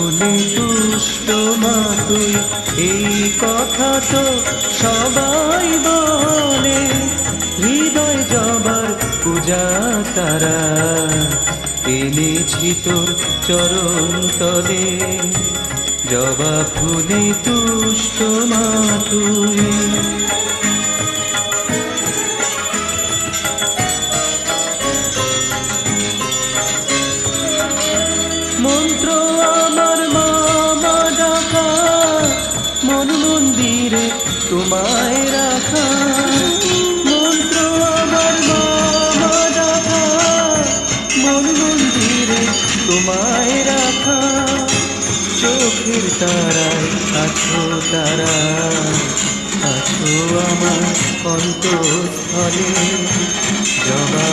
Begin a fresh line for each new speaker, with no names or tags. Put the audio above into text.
ফুলে তুষ্ট মা তুই, এই কথা তো সবাই বলে। হৃদয় জবার পূজা তারা এনেছি তোর চরণ তলে। জবা ফুলে তুষ্ট মা তুই। মন্ত্র আমার মা ডাকা, মন মন্দিরে তোমায় রাখা। মন্ত্র আমার মা ডাকা, মন মন্দিরে তোমায় রাখা। চোখের তারায় আছো তারা, আছো আমার অন্তঃস্থলে। জবা